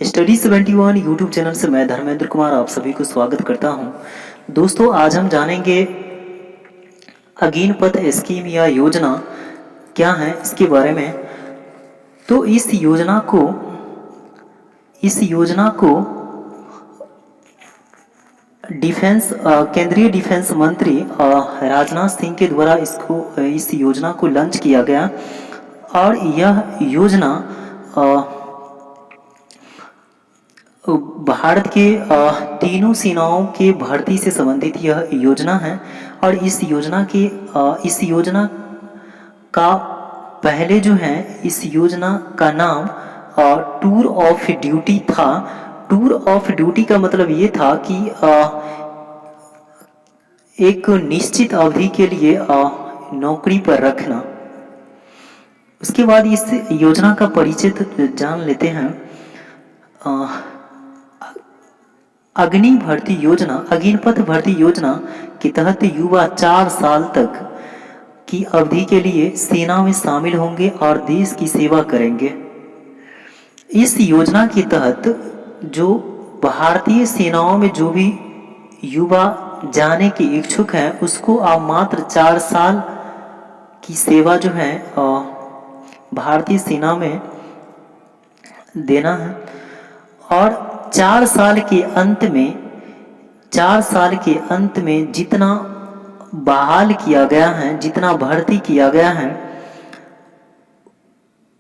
Study 71 YouTube channel से मैं धर्मेंद्र कुमार आप सभी को स्वागत करता हूं। दोस्तों, आज हम जानेंगे अग्निपथ स्कीम या योजना क्या है इसके बारे में। तो इस योजना को केंद्रीय डिफेंस मंत्री राजनाथ सिंह के द्वारा इस योजना को लॉन्च किया गया। और यह योजना भारत के तीनों सेनाओं के भर्ती से संबंधित यह योजना है। और इस योजना का पहले जो है इस योजना का नाम टूर ऑफ ड्यूटी था। टूर ऑफ ड्यूटी का मतलब ये था कि एक निश्चित अवधि के लिए नौकरी पर रखना। उसके बाद इस योजना का परिचय जान लेते हैं। अग्निपथ भर्ती योजना के तहत युवा 4 साल तक की अवधि के लिए सेना में शामिल होंगे और देश की सेवा करेंगे। इस योजना के तहत जो भारतीय सेनाओं में जो भी युवा जाने के इच्छुक हैं उसको आप मात्र 4 साल की सेवा जो है भारतीय सेना में देना है। और 4 साल के अंत में जितना बहाल किया गया है, जितना भर्ती किया गया है,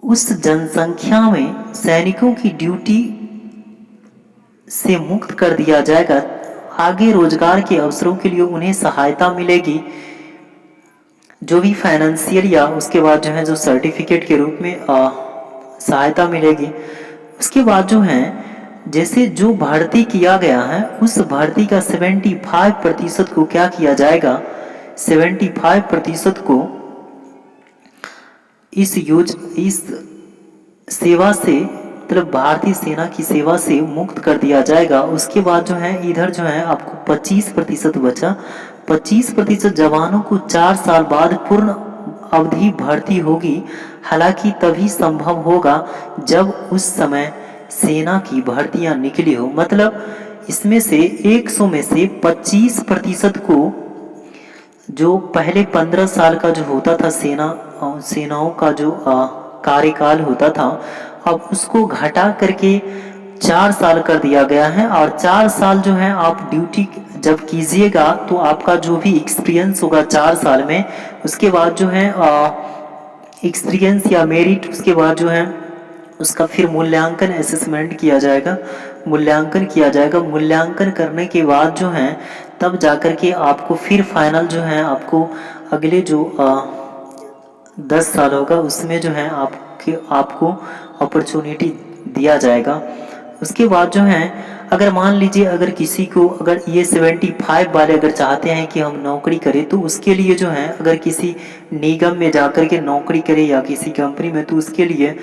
उस जनसंख्या में सैनिकों की ड्यूटी से मुक्त कर दिया जाएगा। आगे रोजगार के अवसरों के लिए उन्हें सहायता मिलेगी, जो भी फाइनेंशियल या उसके बाद जो है जो सर्टिफिकेट के रूप में सहायता मिलेगी। उसके बाद जो है जैसे जो भर्ती किया गया है उस भर्ती का 75% को क्या किया जाएगा, 75% को इस सेवा से मतलब भारतीय सेना की सेवा से मुक्त कर दिया जाएगा। उसके बाद जो है इधर जो है आपको 25% बचा। 25% जवानों को 4 साल बाद पूर्ण अवधि भर्ती होगी। हालांकि तभी संभव होगा जब उस समय सेना की भर्तियां निकली हो। मतलब इसमें से 100 में से 25% को जो पहले 15 साल का जो होता था सेनाओं का जो कार्यकाल होता था, अब उसको घटा करके 4 साल कर दिया गया है। और 4 साल जो है आप ड्यूटी जब कीजिएगा तो आपका जो भी एक्सपीरियंस होगा 4 साल में, उसके बाद जो है एक्सपीरियंस या मेरिट, उसके बाद जो है उसका फिर मूल्यांकन असेसमेंट किया जाएगा, मूल्यांकन करने के बाद जो है तब जाकर के आपको फिर फाइनल जो है आपको अगले जो 10 साल होगा उसमें जो है आपको अपॉर्चुनिटी दिया जाएगा। उसके बाद जो है अगर मान लीजिए अगर किसी को अगर ये 75 वाले अगर चाहते हैं कि हम नौकरी करें तो उसके लिए जो है अगर किसी निगम में जाकर के नौकरी करे या किसी कंपनी में, तो उसके लिए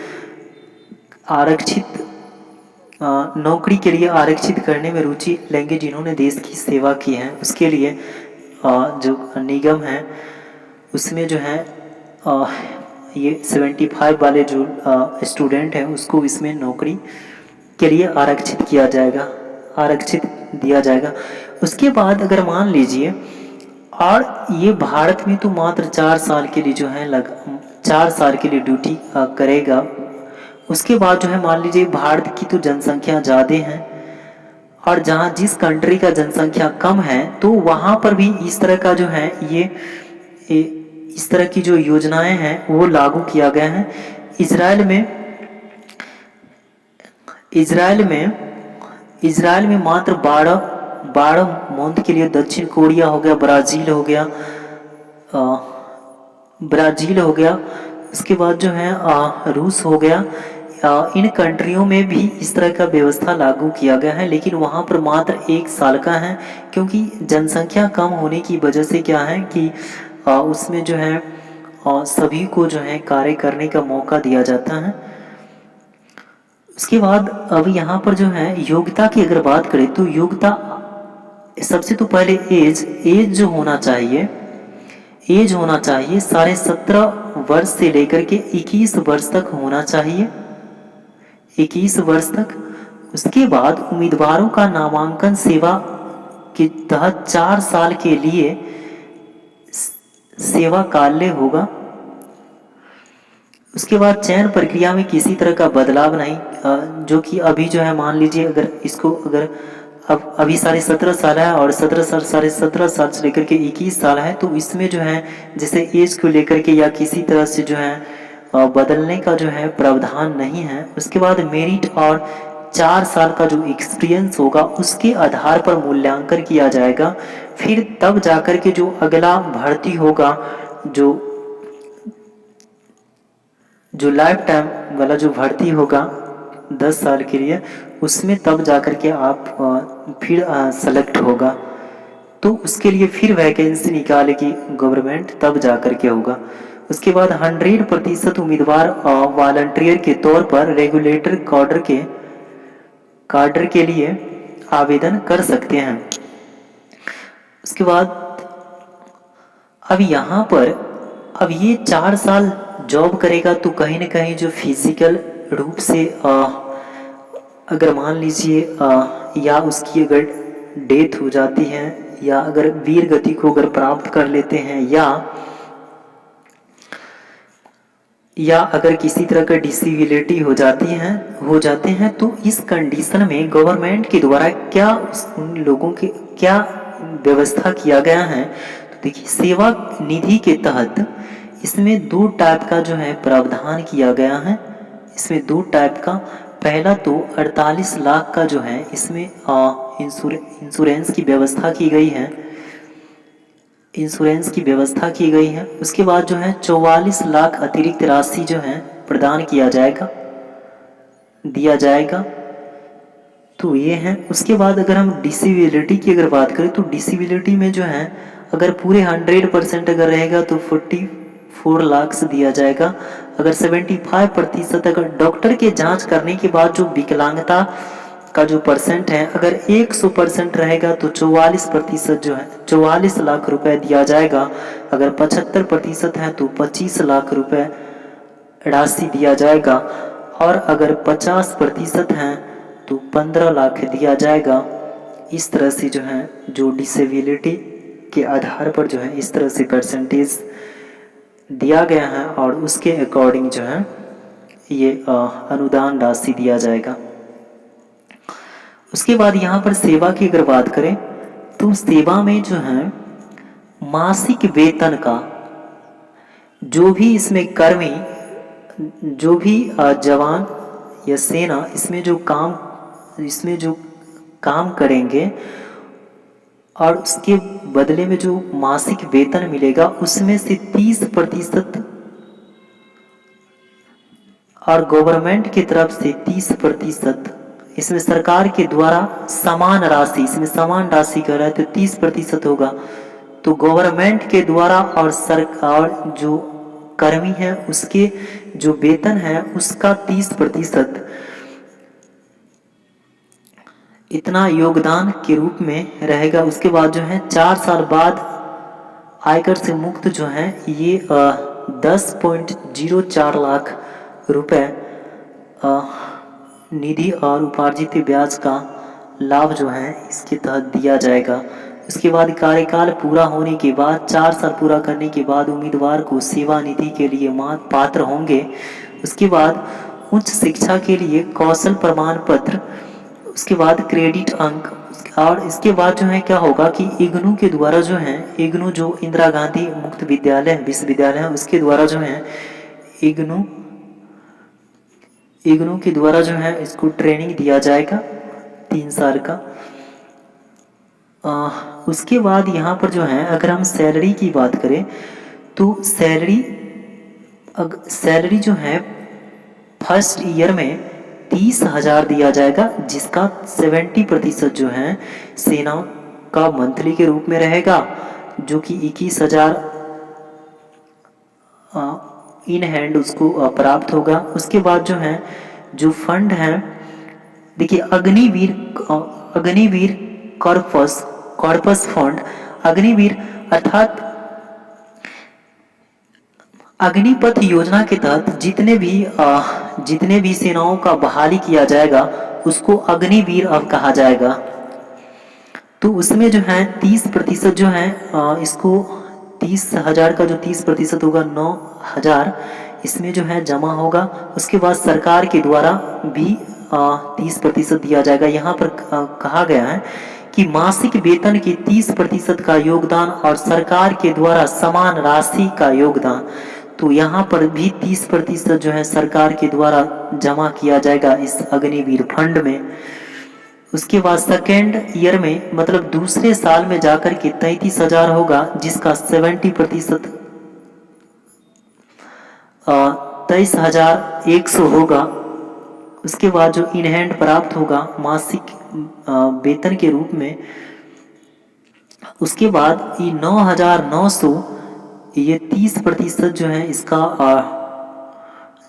नौकरी के लिए आरक्षित करने में रुचि लेंगे जिन्होंने देश की सेवा की है। उसके लिए जो निगम है उसमें जो है ये 75 वाले जो स्टूडेंट हैं उसको इसमें नौकरी के लिए आरक्षित दिया जाएगा। उसके बाद अगर मान लीजिए और ये भारत में तो मात्र 4 साल के लिए जो है 4 साल के लिए ड्यूटी करेगा। उसके बाद जो है मान लीजिए भारत की तो जनसंख्या ज़्यादा है और जहाँ जिस कंट्री का जनसंख्या कम है तो वहाँ पर भी इस तरह का जो है इस तरह की जो योजनाएं हैं वो लागू किया गया है। इजराइल में मात्र 12 मंथ के लिए दक्षिण कोरिया हो गया, ब्राज़ील हो गया, उसके बाद जो है रूस हो गया। इन कंट्रियों में भी इस तरह का व्यवस्था लागू किया गया है, लेकिन वहाँ पर मात्र 1 साल का है, क्योंकि जनसंख्या कम होने की वजह से क्या है कि उसमें जो है सभी को जो है कार्य करने का मौका दिया जाता है। उसके बाद अब यहाँ पर जो है योग्यता की अगर बात करें तो योग्यता सबसे तो पहले एज जो होना चाहिए, 17.5 वर्ष से लेकर के 21 वर्ष तक होना चाहिए, 21 वर्ष तक। उसके बाद उम्मीदवारों का नामांकन सेवा के तहत 4 साल के लिए सेवा काल्य होगा। उसके बाद चयन प्रक्रिया में किसी तरह का बदलाव नहीं, जो कि अभी जो है मान लीजिए अगर इसको अगर अब अभी साढ़े 17 साल है और 17 साल साढ़े 17 साल से लेकर के 21 साल है, तो इसमें जो है जैसे एज को लेकर के या किसी तरह से जो है बदलने का जो है प्रावधान नहीं है। उसके बाद मेरिट और 4 साल का जो एक्सपीरियंस होगा उसके आधार पर मूल्यांकन किया जाएगा। फिर तब जाकर के जो अगला भर्ती होगा, जो लाइफ टाइम वाला जो भर्ती होगा 10 साल के लिए, उसमें तब जाकर के आप फिर सेलेक्ट होगा, तो उसके लिए फिर वैकेंसी निकालेगी गवर्नमेंट, तब जाकर के होगा। उसके बाद 100% उम्मीदवार वॉलंटियर के तौर पर रेगुलेटर काडर के लिए आवेदन कर सकते हैं। उसके बाद अब यहाँ पर अब ये 4 साल जॉब करेगा, तो कहीं ना कहीं जो फिजिकल रूप से अगर मान लीजिए या उसकी अगर डेथ हो जाती है या अगर वीर गति को अगर प्राप्त कर लेते हैं या अगर किसी तरह का डिसेबिलिटी हो जाते हैं, तो इस कंडीशन में गवर्नमेंट के द्वारा क्या उन लोगों के क्या व्यवस्था किया गया है। तो देखिए, सेवा निधि के तहत इसमें 2 टाइप का जो है प्रावधान किया गया है। इसमें 2 टाइप का, पहला तो 48 लाख का जो है इसमें इंश्योरेंस की व्यवस्था की गई है। उसके बाद जो है 44 लाख अतिरिक्त राशि जो है प्रदान दिया जाएगा। तो ये है। उसके बाद अगर हम डिसेबिलिटी की अगर बात करें, तो डिसेबिलिटी में जो है अगर पूरे 100% अगर रहेगा तो 44 लाख से दिया जाएगा। अगर 75% अगर डॉक्टर के जांच करने के बाद जो विकलांगता का जो परसेंट है अगर 100% रहेगा तो 44% जो है 44 लाख रुपए दिया जाएगा। अगर 75% है तो 25 लाख रुपए राशि दिया जाएगा, और अगर 50% है तो 15 लाख दिया जाएगा। इस तरह से जो है जो डिसेबिलिटी के आधार पर जो है इस तरह से परसेंटेज दिया गया है, और उसके अकॉर्डिंग जो है ये अनुदान राशि दिया जाएगा। उसके बाद यहाँ पर सेवा की अगर बात करें, तो सेवा में जो है मासिक वेतन का जो भी इसमें कर्मी, जो भी जवान या सेना इसमें जो काम करेंगे और उसके बदले में जो मासिक वेतन मिलेगा उसमें से 30% और गवर्नमेंट की तरफ से 30%, इसमें सरकार के द्वारा समान राशि, इसमें समान राशि कर रहा है तो 30% होगा। तो गवर्नमेंट के द्वारा और सरकार जो कर्मी है उसके जो वेतन है उसका 30% इतना योगदान के रूप में रहेगा। उसके बाद जो है 4 साल बाद आयकर से मुक्त जो है ये 10.04 लाख रुपए निधि और उपार्जित ब्याज का लाभ जो है इसके तहत दिया जाएगा। उसके बाद कार्यकाल पूरा होने के बाद 4 साल पूरा करने के बाद उम्मीदवार को सेवा निधि के लिए पात्र होंगे। उसके बाद उच्च शिक्षा के लिए कौशल प्रमाण पत्र, उसके बाद क्रेडिट अंक, और इसके बाद जो है क्या होगा कि इग्नू के द्वारा जो है इग्नू जो इंदिरा गांधी मुक्त विश्वविद्यालय है उसके द्वारा जो है इग्नू के द्वारा जो है इसको ट्रेनिंग दिया जाएगा 3 साल का। उसके बाद यहाँ पर जो है अगर हम सैलरी की बात करें तो सैलरी जो है फर्स्ट ईयर में 30,000 दिया जाएगा, जिसका 70% जो है सेना का मंथली के रूप में रहेगा, जो कि 21,000 इन हैंड उसको प्राप्त होगा। उसके बाद जो है जो फंड है, देखिए अग्निवीर कॉर्पस फंड, अग्निवीर अर्थात अग्निपथ योजना के तहत जितने भी सेनाओं का बहाली किया जाएगा उसको अग्निवीर अब कहा जाएगा। तो उसमें जो है 30% जो है इसको 30,000 का जो 30% होगा 9,000 इसमें जो है जमा होगा। उसके बाद सरकार के द्वारा भी 30% दिया जाएगा। यहाँ पर कहा गया है कि मासिक वेतन के 30% का योगदान और सरकार के द्वारा समान राशि का योगदान। तो यहाँ पर भी 30% जो है सरकार के द्वारा जमा किया जाएगा इस अग्निवीर फंड में। उसके बाद सेकेंड ईयर में मतलब दूसरे साल में जाकर के 33,000 होगा, जिसका 70% 23,100 होगा। उसके बाद जो इन हैंड प्राप्त होगा मासिक वेतन के रूप में। उसके बाद ये 9,900 ये 30% जो है इसका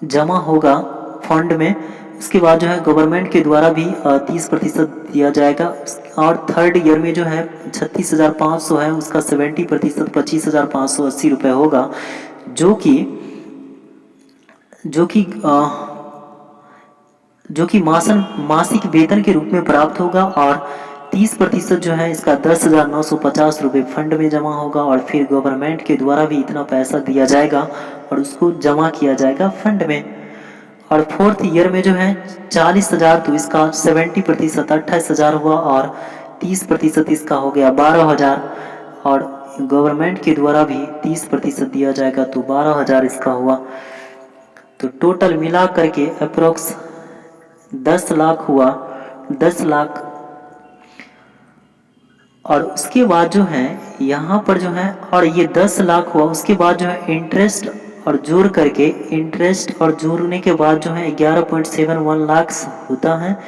जमा होगा फंड में। उसके बाद जो है गवर्नमेंट के द्वारा भी 30% दिया जाएगा। और थर्ड ईयर में जो है 36,500 है, उसका 70% 25,580 रुपये होगा, जो कि मासिक वेतन के रूप में प्राप्त होगा। और 30% जो है इसका 10,950 रुपये फंड में जमा होगा। और फिर गवर्नमेंट के द्वारा भी इतना पैसा दिया जाएगा और उसको जमा किया जाएगा फंड में। और फोर्थ ईयर में जो है 40,000, तो इसका 70% 28,000 हुआ और 30% इसका हो गया 12,000। और गवर्नमेंट के द्वारा भी 30% दिया जाएगा, तो 12,000 इसका हुआ। तो टोटल मिला करके अप्रोक्स 10 लाख हुआ, 10 लाख। और उसके बाद जो है यहाँ पर जो है, और ये 10 लाख हुआ। उसके बाद जो है इंटरेस्ट और जोड़ने के बाद जो है 11.71 लाख होता है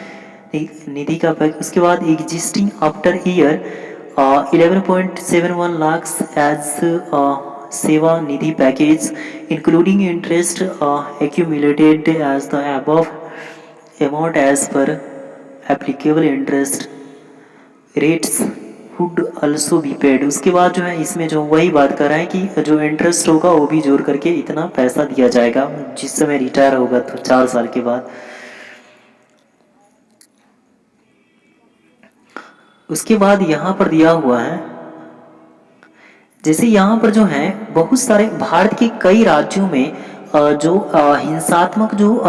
निधि का पैक। उसके बाद existing after year 11.71 lakh as Seva Nidhi package including interest accumulated as the above amount as per applicable interest rates would also be paid। उसके बाद जो है इसमें जो वही बात कर रहा है कि जो इंटरेस्ट होगा वो भी जोड़ करके इतना पैसा दिया जाएगा जिस समय रिटायर होगा, तो 4 साल के बाद। उसके बाद यहाँ पर दिया हुआ है, जैसे यहाँ पर जो है बहुत सारे भारत के कई राज्यों में जो हिंसात्मक जो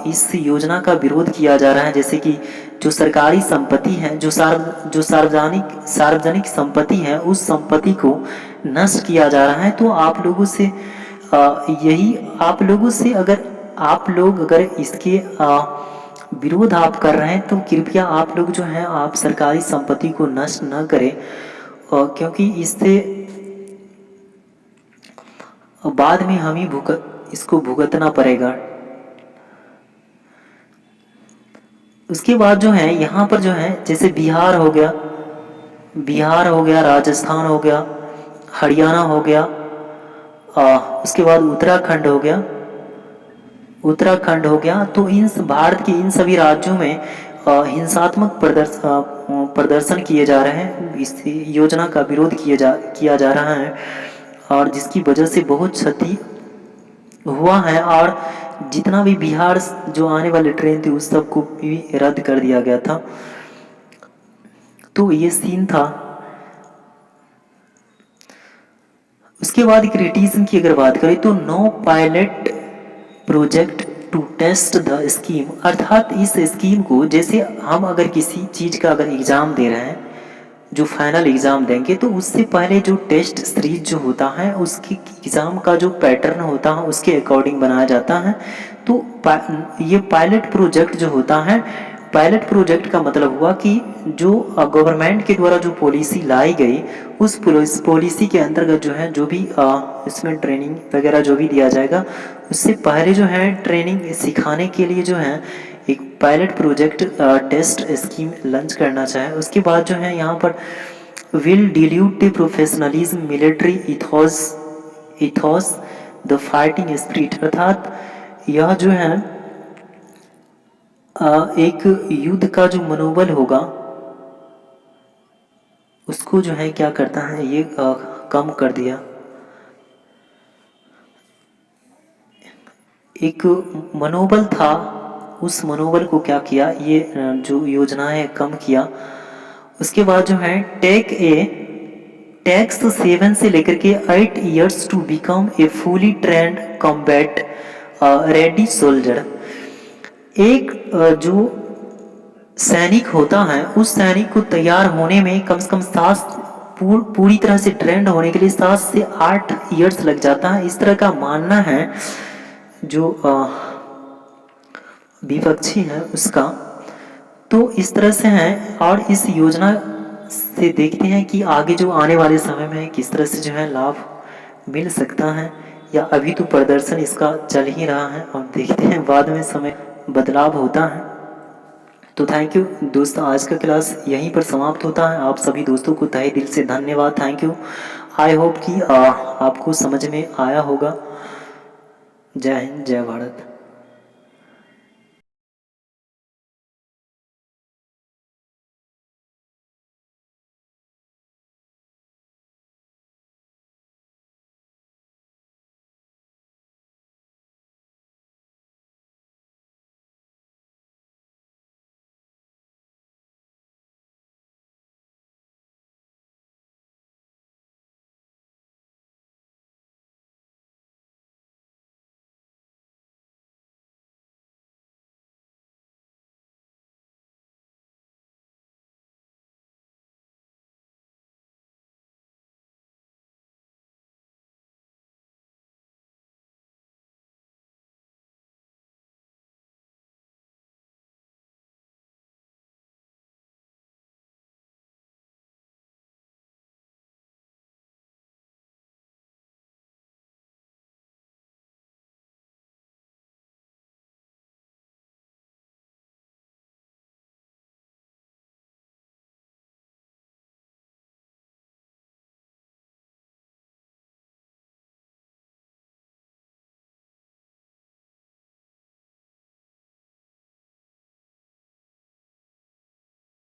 इस योजना का विरोध किया जा रहा है, जैसे कि जो सरकारी संपत्ति है, जो सार्वजनिक संपत्ति है, उस संपत्ति को नष्ट किया जा रहा है। तो आप लोगों से अगर आप लोग अगर इसके विरोध आप कर रहे हैं, तो कृपया आप लोग जो हैं आप सरकारी संपत्ति को नष्ट न करें, क्योंकि इससे बाद में हम ही इसको भुगतना पड़ेगा। उसके बाद जो है यहाँ पर जो है जैसे बिहार हो गया, राजस्थान हो गया, हरियाणा हो गया, उसके बाद उत्तराखंड हो गया। तो इन भारत के इन सभी राज्यों में हिंसात्मक प्रदर्शन किए जा रहे हैं, इस योजना का विरोध किया जा रहा है, और जिसकी वजह से बहुत क्षति हुआ है। और जितना भी बिहार जो आने वाली ट्रेन थी उस सब को भी रद्द कर दिया गया था। तो ये सीन था। उसके बाद क्रिटिसिज्म की अगर बात करें तो no pilot project to test the scheme, अर्थात इस स्कीम को, जैसे हम अगर किसी चीज का अगर एग्जाम दे रहे हैं, जो फाइनल एग्ज़ाम देंगे, तो उससे पहले जो टेस्ट सीरीज जो होता है उसकी एग्ज़ाम का जो पैटर्न होता है उसके अकॉर्डिंग बनाया जाता है। तो ये पायलट प्रोजेक्ट जो होता है, पायलट प्रोजेक्ट का मतलब हुआ कि जो गवर्नमेंट के द्वारा जो पॉलिसी लाई गई, उस पॉलिसी के अंतर्गत जो है जो भी इसमें ट्रेनिंग वगैरह जो भी दिया जाएगा, उससे पहले जो है ट्रेनिंग सिखाने के लिए जो है एक pilot project test scheme launch करना चाहे। उसके बाद जो है यहाँ पर will dilute the professionalism military ethos the fighting spirit, अर्थात यह जो है एक युद्ध का जो मनोबल होगा उसको जो है क्या करता है, ये कम कर दिया। एक मनोबल था, उस मनोबल को क्या किया, ये जो योजनाएं कम किया। उसके बाद जो है टैक्स 7 से लेकर के 8 years to become a fully trained combat ready soldier. एक जो सैनिक होता है, उस सैनिक को तैयार होने में कम से कम पूरी तरह से ट्रेंड होने के लिए 7 से 8 इयर्स लग जाता है, इस तरह का मानना है जो विपक्षी है उसका। तो इस तरह से है, और इस योजना से देखते हैं कि आगे जो आने वाले समय में किस तरह से जो है लाभ मिल सकता है, या अभी तो प्रदर्शन इसका चल ही रहा है और देखते हैं बाद में समय बदलाव होता है। तो थैंक यू दोस्तों, आज का क्लास यहीं पर समाप्त होता है। आप सभी दोस्तों को तहे दिल से धन्यवाद, थैंक यू। आई होप कि आपको समझ में आया होगा। जय हिंद, जय भारत।